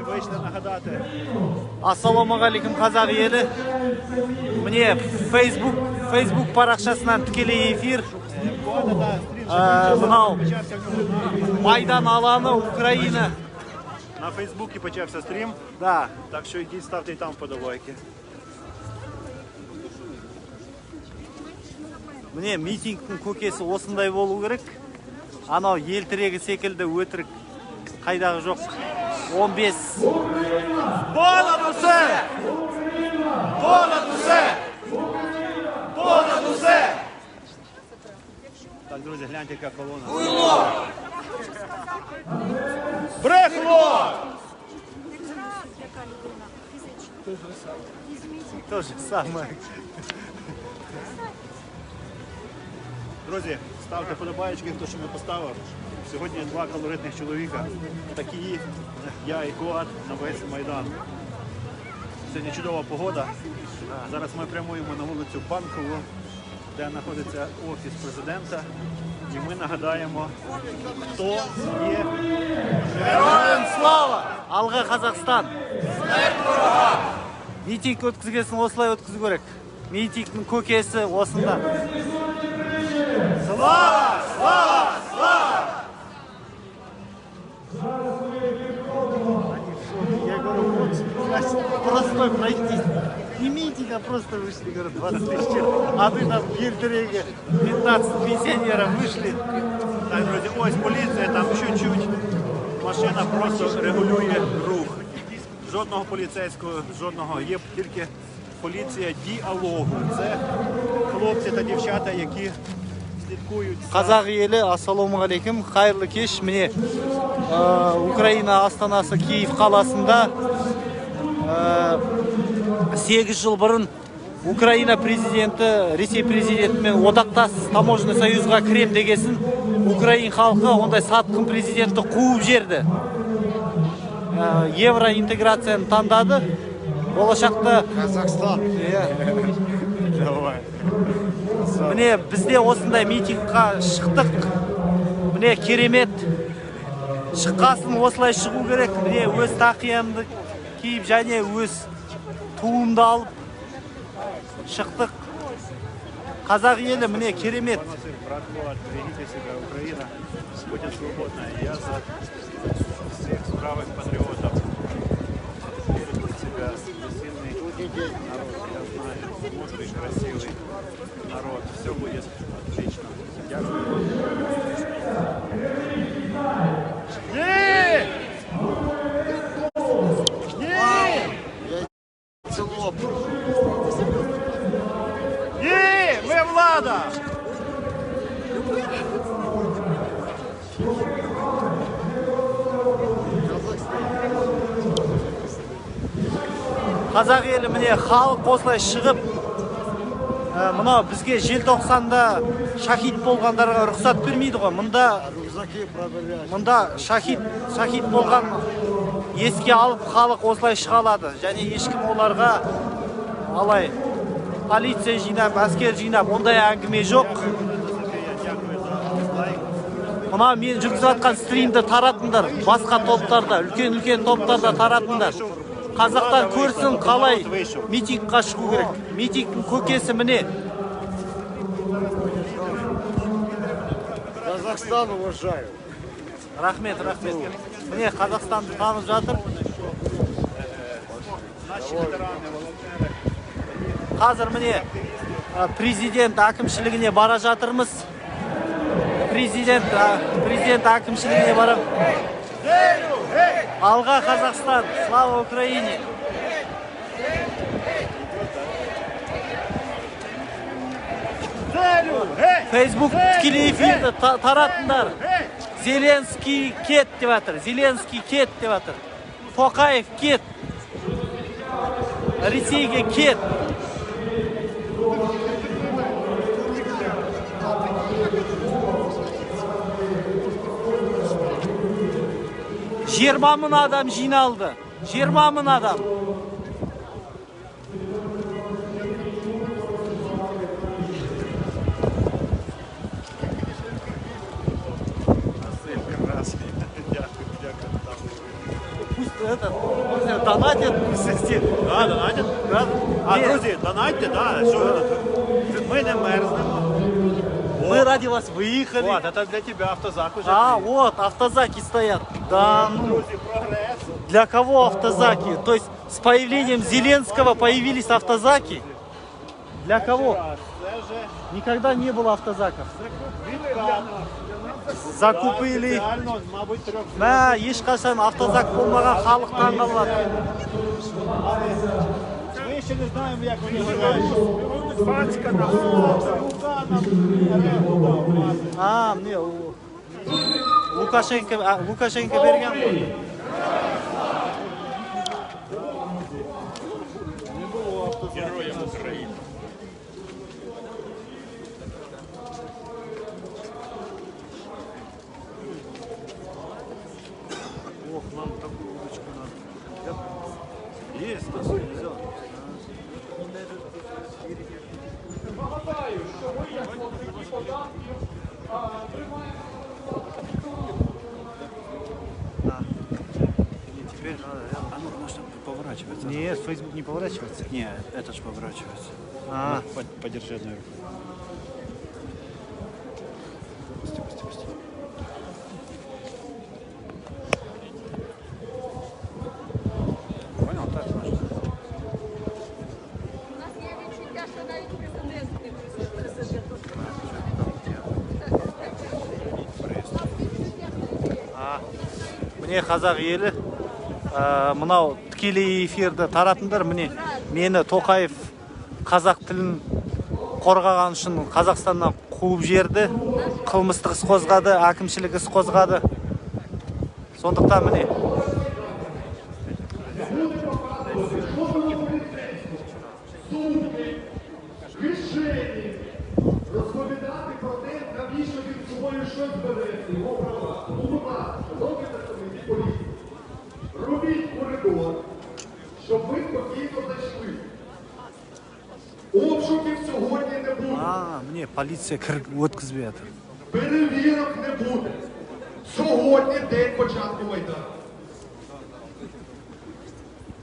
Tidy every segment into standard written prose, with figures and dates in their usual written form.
вийшли нагадати. Ассалаумағалейкум қазақ елі. Міне Facebook парақшасынан тікелей эфир. Мынау Майдан алаңы, Україна. На Фейсбуці почався стрім. Да. Так що йдіть, ставте і там вподобайки. Міне митингтің көкесі осындай болу керек. Анау ел тірегі секілді өтірік қайдағы жоқ. 15. Понад усе! Понад усе! Понад усе! Так, друзі, гляньте, яка колона. Хуйло! Брехло! То же саме. Друзі, ставте вподобайки, хто що не поставив. Сьогодні два колоритних чоловіка, такі, я і Коат, на весь Майдан. Сьогодні чудова погода. Зараз ми прямуємо на вулицю Банкову, де знаходиться офіс президента. І ми нагадаємо, хто є Героям слава! Алға Қазақстан! Митинг өткізгесін осылай өткізу керек. Митингтің көкесі осында. Слава! Слава! Слава! Я говорю, вот, простой пройтись. Не митинг, а просто вышли, говорю, 20 тысяч. А вы там ел тірегі 15 пенсионеров вышли. Так, друзі, ось поліція, там чуть-чуть. Машина просто регулює рух. Жодного поліцейського, жодного. Є тільки поліція діалогу. Це хлопці та дівчата, які слідкують. Қазақ елі, ассалаумағалейкум, қайырлы кеш. Міне, Украина астанасы Киев қаласында 8 жыл бұрын Украина президенті, Ресей президентімен одақтас таможенный союзға кірем дегесін, Украин халқы ондай сатқын президентті қуып жерді. Евроинтеграцияны таңдады. Болашақта Қазақстан. Міне бізде осындай митингқа шықтық. Міне керемет. Шыққасын осылай шығу керек. Міне өз тақиямды киіп және өз туымды алып шықтық. Қазақ елі міне керемет. Брат Влад, берегите себя, Украина будет свободна. Я за всех правых патриотов. Берегите себя, сильный народ, я знаю, мудрый, красивый народ. Все будет отлично. Дякую. Ні! Ні! Ні! Ми влада! Қазақ елі міне халық осылай шығып, мынау бізге желтоқсанда шахид болғандарға рұқсат бермейді ғой. Мұнда шахид болған еске алып халық осылай шыға алады. Және ешкім оларға алай полиция жинап, әскер жинап, ондай әңгіме жоқ. Мына мен жүргізіп жатқан стримді таратыңдар, басқа топтарда, үлкен топтарда таратыңдар. Қазақтар көрсін қалай митингқа шығу керек. Митингтің көкесі міне. Казахстан уважаю. Рахмет. Міне Қазақстанды танып жатыр. Қазір міне президент әкімшілігіне бара жатырмыз. Президент әкімшілігіне барып. Алға Қазақстан, слава Украине! Facebook тікелей эфирді таратыңдар. Зеленский кет деп жатыр. Зеленский кет деп жатыр. Тоқаев кет. Ресейге кет. Жиырма мың адам жиналды. 20 мың адам. этот, он донатит, естественно. Да, донатять. Да? А, Ні, друзі, донатьте, да, що ви тут? Ми не мерзнемо. мы ради вас выехали. Вот, это для тебя автозак уже. А, вот, автозаки стоят. Да, ну, Друзі, прогрес. для кого автозаки? То есть с появлением Зеленского появились автозаки? Для кого? Це вже Никогда не было автозаков. відкат. Закупили. Реально, мабуть, 300. Мә, ешқашан автозак болмаған халық таңғалады. Ми ще не знаємо, як вони грають. А, міне Лукашенко берген ғой. Героям України. Ох, нам такую удочку надо. Есть, да, взял. И теперь надо, а ну, может поворачиваться. Нет, Facebook не поворачивается. Не, это же поворачивается. А, Подержи одной рукой. Пусти, пусти, пусти. Понял, так можно. У нас є відчуття, що навіть президент не президент. міне қазақ елі, мынау тікелей эфирді таратыңдар. Міне мені Тоқаев қазақ тілін қорғаған үшін Қазақстаннан қуып жерді, қылмыстық іс қозғады, әкімшілік іс қозғады. Сондықтан міне розповідати про те, навіщо він собою щось бере, його права. Ну, будь ласка, робите самі поліції. Робіть коридор, щоб ви спокійно зайшли. Обшуків сьогодні не буде. міне поліція өткізбеді. Перевірок не буде. Сьогодні день початку Майдану.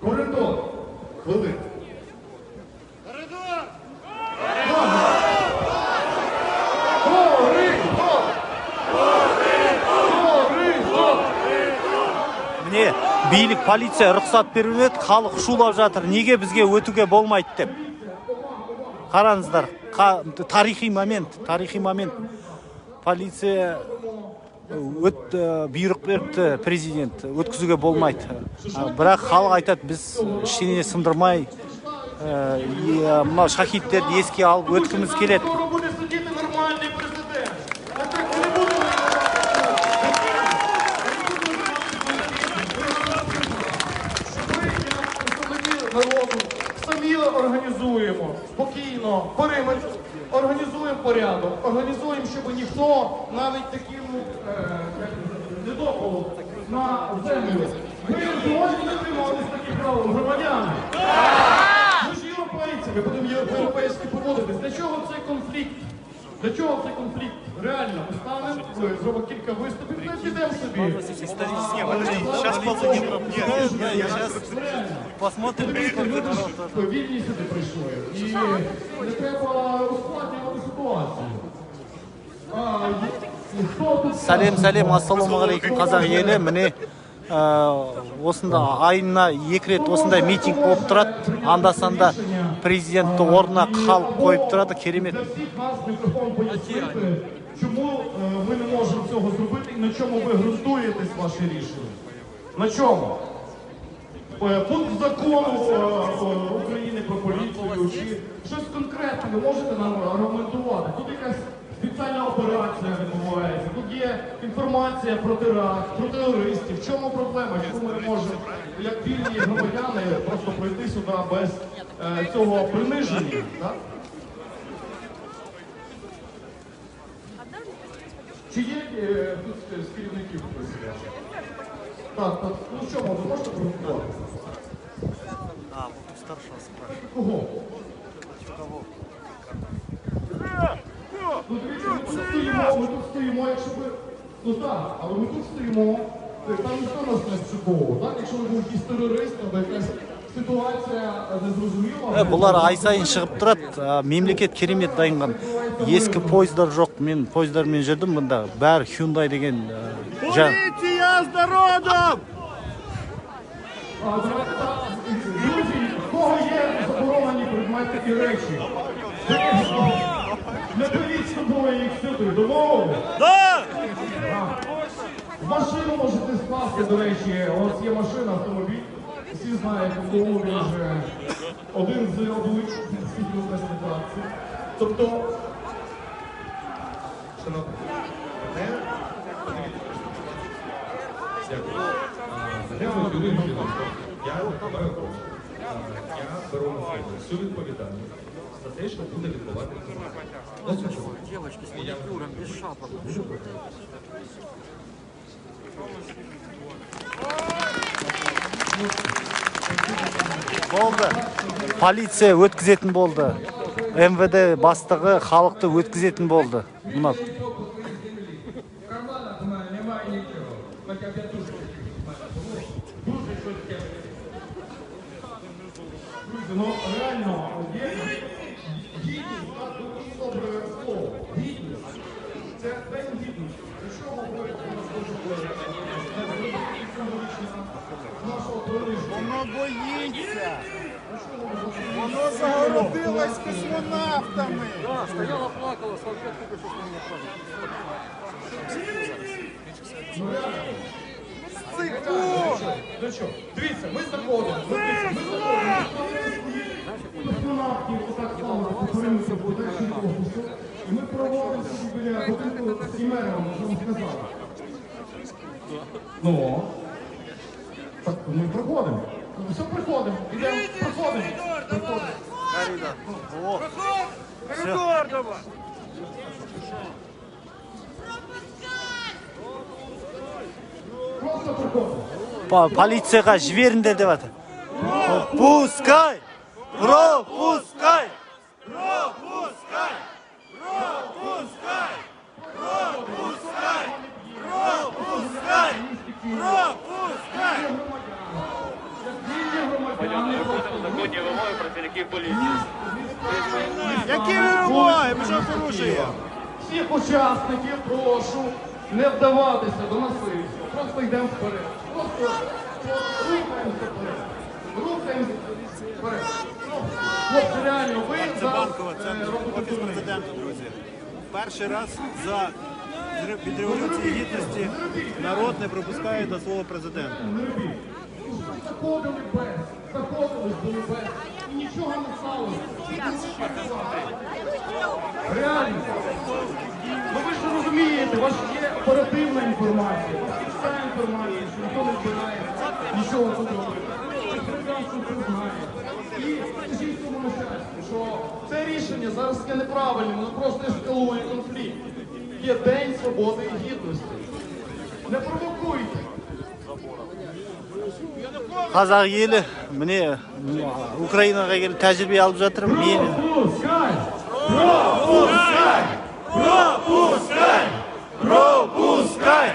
Коридор. Хвилин. Міне билік полиция рұқсат бермеді, халық шулап жатыр. Неге бізге өтуге болмайды деп. Қараңыздар, тарихи момент. Полиция бұйрық беріпті, президент өткізуге болмайды. Бірақ халық айтады, біз ештеңе сындырмай, мынау шахидтерді еске алып өткіміз келеді. Буде сидіти нормальний президент. А так не буде. Народу самі організуємо спокійно периметр, організуємо порядок, організуємо, щоб ніхто навіть таким недопалом на землю. Ми сьогодні не трималися таких правил громадяни. Ми ж європейці, ми будемо європейськи поводитись. Для чого цей конфлікт? Для чого цей конфлікт? Реально, ми станемо, зробимо кілька виступів, і підемо собі. Сейчас посмотрим. Люди ж вільні сюди прийшли. І не треба ускладнювати ситуацію. Сәлем, ассалаумағалейкум қазақ елі. Міне осында айына 2 рет осындай митинг болып тұрады. Анда-санда президентті орнына халық қойып тұрады. Керемет. Для всіх нас мікрофон пояснити, чому ми не можемо цього зробити і на чому ви ґрунтуєтесь ваші рішення. На чому? Пункт закону України про поліцію чи щось конкретне ви можете нам аргументувати? Тут якась спеціальна операція відбувається, тут є інформація про теракт, про терористів. В чому проблема? Чому ми не можемо, як вільні громадяни, просто пройти сюди без цього приниження? Так? Чи є тут з керівників хтось? Так, ну що, ви можете прокоментувати? Старшого спрашиваю. Кого? Ну, дивіться, ми тут стоїмо, якщо ви... Ну так, але ми тут стоїмо, там ніхто нас не шуковував, так? Якщо ви був якийсь терорист або якась ситуація незрозуміла. Бұлар ай сайын шығып тұрады. Мемлекет керемет дайынған. Ескі пойыздар жоқ. Мен пойыздармен жүрдім, мұнда бәрі Hyundai деген Поліція з народом! Друзі, в кого є заборонені предмети і речі? Не беріть з собою їх сюди, домовились? Да! В машину можете скласти, до речі, у вас є машина, автомобіль. Всі знають, в кого він вже один з облич світлої ситуації. Тобто, шановні, я беру на себе всю відповідальність за те, що буде відбуватися. Девочки с маникюром, без шапок. Болды. Полиция өткізетін болды. МВД бастығы халықты өткізетін болды. Мына В карманах у мене немає нічого. Хоча б я тут дуже щось тяжке. друзі, ну реально, є гідність, так, дуже добре слово. Гідність. Це день гідності. Про що говорить у нас дуже символічно нашого товариства? Воно боїться! Воно загородилось космонавтами! Стояла, плакала, салфетку пришел на меня Ну що, дивіться, ми заходимо, космонавтів отак само повторилися в будинку офісу, і ми проводимо собі біля будинку з Сімеровим, що вам сказали. Ну, так ми проходимо. Все, приходимо, ідемо, проходимо. О, Коридор давай! Просто приходимо. полицияға жіберіңдер деп жатыр. Пропускай! Пропускай! Пропускай! Пропускай! Пропускай! Пропускай! Пропускай! Законні вимоги працівників поліції. Які вимоги? Ми що порушуємо? Всіх учасників прошу не вдаватися до насильства. Просто йдемо вперед. Просто рухаємося вперед. Рухаємося вперед. Хлопці, реально, ви Це зараз Банкова, це робите офіс дурниці. президента, друзі. Перший раз за від Революції Гідності народ не пропускає до свого президента. Заходили були без. І нічого не сталося. Реально. Ну ви ж розумієте, у вас є оперативна інформація, у вас є вся інформація, що ніхто не збирається, нічого тут робити. Ви прекрасно це знаєте. І скажіть цьому начальству, що це рішення зараз є неправильним, воно просто ескалує конфлікт. Є День свободи і гідності. Не провокуйте. Қазақ елі міне Украинаға келіп тәжірибе алып жатыр. Мен Пропускай! Пропускай! пропускай! Пропускай!